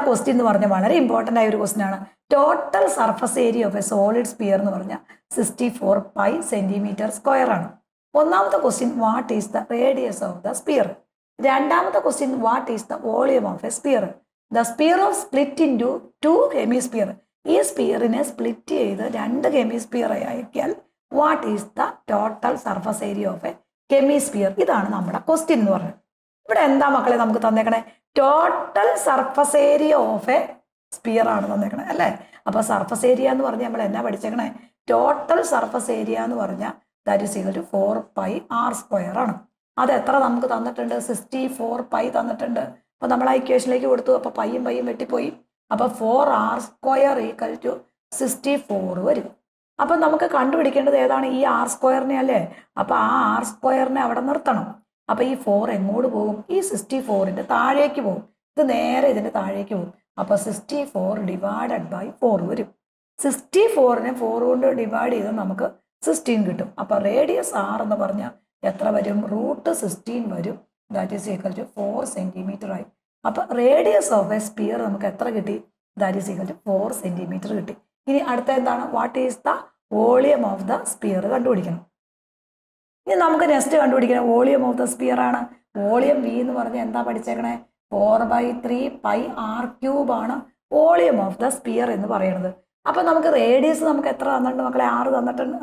Question എന്ന് പറഞ്ഞാൽ വളരെ ഇമ്പോർട്ടൻ്റ് ആയ ഒരു ക്വസ്റ്റ്യൻ ആണ്. Total surface area of a solid sphere എന്ന് പറഞ്ഞാൽ 64 പൈ സെന്റിമീറ്റർ സ്ക്വയർ ആണ്. ഒന്നാമത്തെ question what is the radius of the sphere. രണ്ടാമത്തെ question what is the volume of a sphere. The sphere of split into 2 hemisphere. ഈ സ്പിയറിനെ split ചെയ്ത് 2 hemisphere ആക്കിയാൽ what is the total surface area of a hemisphere. ഇതാണ് നമ്മുടെ question എന്ന് പറഞ്ഞത്. ഇവിടെ എന്താ മക്കളെ നമുക്ക് തന്നേക്കണേ? Total surface area of a sphere ആണ് തന്നേക്കണേ അല്ലേ. അപ്പൊ സർഫസ് ഏരിയ എന്ന് പറഞ്ഞാൽ നമ്മൾ എന്നാ പഠിച്ചേക്കണേ? ടോട്ടൽ സർഫസ് ഏരിയ എന്ന് പറഞ്ഞാൽ that is equal to 4 pi r square ആണ്. അത് എത്ര നമുക്ക് തന്നിട്ടുണ്ട്? 64 പൈ തന്നിട്ടുണ്ട്. അപ്പൊ നമ്മൾ ആ ഇക്വേഷനിലേക്ക് കൊടുത്തു. അപ്പൊ പൈയും വെട്ടിപ്പോയി. അപ്പൊ 4 ആർ സ്ക്വയർ ഈക്വൽ ടു 64 വരും. അപ്പൊ നമുക്ക് കണ്ടുപിടിക്കേണ്ടത് ഏതാണ്? ഈ ആർ സ്ക്വയറിനെ അല്ലേ. അപ്പൊ ആ ആർ സ്ക്വയറിനെ അവിടെ നിർത്തണം. അപ്പൊ ഈ 4 എങ്ങോട്ട് പോകും? ഈ 64ന്റെ താഴേക്ക് പോകും. ഇത് നേരെ ഇതിന്റെ താഴേക്ക് പോകും. അപ്പൊ 64 ഡിവൈഡഡ് ബൈ 4 വരും. 64നെ 4 കൊണ്ട് ഡിവൈഡ് ചെയ്ത് നമുക്ക് 16 കിട്ടും. അപ്പൊ റേഡിയസ് ആർ എന്ന് പറഞ്ഞാൽ എത്ര വരും? √16 വരും. That is equal to 4 centimetre ആയി. അപ്പൊ റേഡിയസ് ഓഫ് എ സ്പിയർ നമുക്ക് എത്ര കിട്ടി? That is equal to 4 centimetre കിട്ടി. ഇനി അടുത്ത എന്താണ്? What is the volume of the sphere കണ്ടുപിടിക്കണം. ഇനി നമുക്ക് നെക്സ്റ്റ് കണ്ടുപിടിക്കണം വോളിയം ഓഫ് ദ സ്പിയർ ആണ്. വോളിയം വി എന്ന് പറഞ്ഞാൽ എന്താ പഠിച്ചേക്കണേ? 4/3 പൈ ആർ ക്യൂബ് ആണ് വോളിയം ഓഫ് ദ സ്പിയർ എന്ന് പറയുന്നത്. അപ്പൊ നമുക്ക് റേഡിയസ് നമുക്ക് എത്ര തന്നിട്ടുണ്ട് മക്കളെ? 6 തന്നിട്ടുണ്ട്.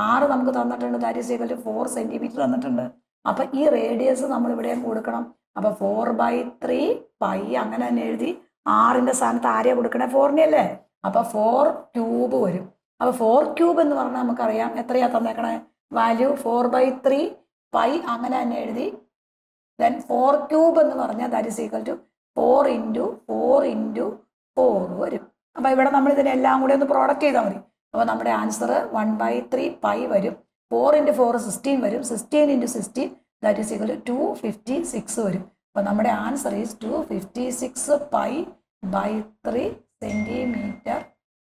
6 നമുക്ക് തന്നിട്ടുണ്ട്. That is equal to 4 centimetre തന്നിട്ടുണ്ട്. അപ്പൊ ഈ റേഡിയസ് നമ്മൾ ഇവിടെ കൊടുക്കണം. അപ്പൊ 4/3 പൈ അങ്ങനെ തന്നെ എഴുതി. 6ന്റെ സ്ഥാനത്ത് ആരെയാ കൊടുക്കണേ? 4നെ അല്ലേ. അപ്പൊ 4 ക്യൂബ് വരും. അപ്പൊ 4 ക്യൂബ് എന്ന് പറഞ്ഞാൽ നമുക്കറിയാം എത്രയാ തന്നേക്കണേ? വാല്യൂ 4/3 പൈ അങ്ങനെ തന്നെ എഴുതി. ദെൻ 4 ക്യൂബ് എന്ന് പറഞ്ഞാൽ ദാറ്റ് ഈസ് ഈക്വൽ ടു 4 × 4 × 4 വരും. അപ്പൊ ഇവിടെ നമ്മൾ ഇതിനെല്ലാം കൂടെ ഒന്ന് പ്രോഡക്റ്റ് ചെയ്താൽ മതി. അപ്പൊ നമ്മുടെ ആൻസർ 1/3 പൈ വരും. 4 × 4 16 വരും. 16 × 16 ദാറ്റ് ഈസ് ഈക്വൽ ടു 256 വരും. അപ്പൊ നമ്മുടെ answer is 256 pi by 3 centimetre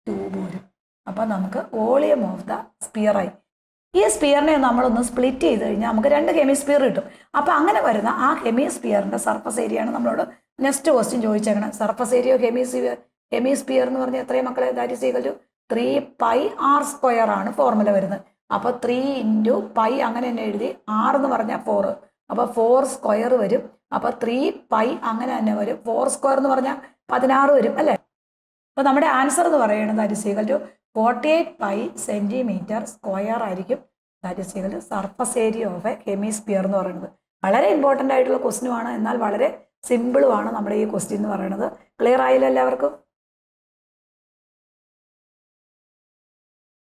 cube വരും. അപ്പൊ നമുക്ക് വോളിയം ഓഫ് ദ സ്പിയർ ആയി. ഈ സ്പിയറിനെ നമ്മളൊന്ന് സ്പ്ലിറ്റ് ചെയ്ത് കഴിഞ്ഞാൽ നമുക്ക് 2 ഹെമിസ്പിയർ കിട്ടും. അപ്പൊ അങ്ങനെ വരുന്ന ആ ഹെമിസ്പിയറിന്റെ സർഫസ് ഏരിയ ആണ് നമ്മളോട് നെക്സ്റ്റ് ക്വസ്റ്റ്യൻ ചോദിച്ചേക്കണം. സർഫസ് ഏരിയ ഓഫ് ഹെമിസ്പിയർ എന്ന് പറഞ്ഞാൽ എത്രയും മക്കളെ? That is equal to 3 pi r square ആണ് ഫോർമുല വരുന്നത്. അപ്പൊ 3 × പൈ അങ്ങനെ തന്നെ എഴുതി. 6 എന്ന് പറഞ്ഞാൽ 4. അപ്പൊ 4 സ്ക്വയർ വരും. അപ്പൊ 3 പൈ അങ്ങനെ തന്നെ വരും. 4 സ്ക്വയർ എന്ന് പറഞ്ഞാൽ 16 വരും അല്ലേ. അപ്പൊ നമ്മുടെ ആൻസർ എന്ന് പറയുന്നത് that is equal to 48 pi centimetre square ആയിരിക്കും. That is equal to surface area of a hemisphere എന്ന് പറയുന്നത്. വളരെ ഇമ്പോർട്ടൻ്റ് ആയിട്ടുള്ള ക്വസ്റ്റ്യനുമാണ്. എന്നാൽ വളരെ സിമ്പിളുമാണ് നമ്മുടെ ഈ ക്വസ്റ്റ്യൻ എന്ന് പറയുന്നത്. ക്ലിയർ ആയില്ല എല്ലാവർക്കും?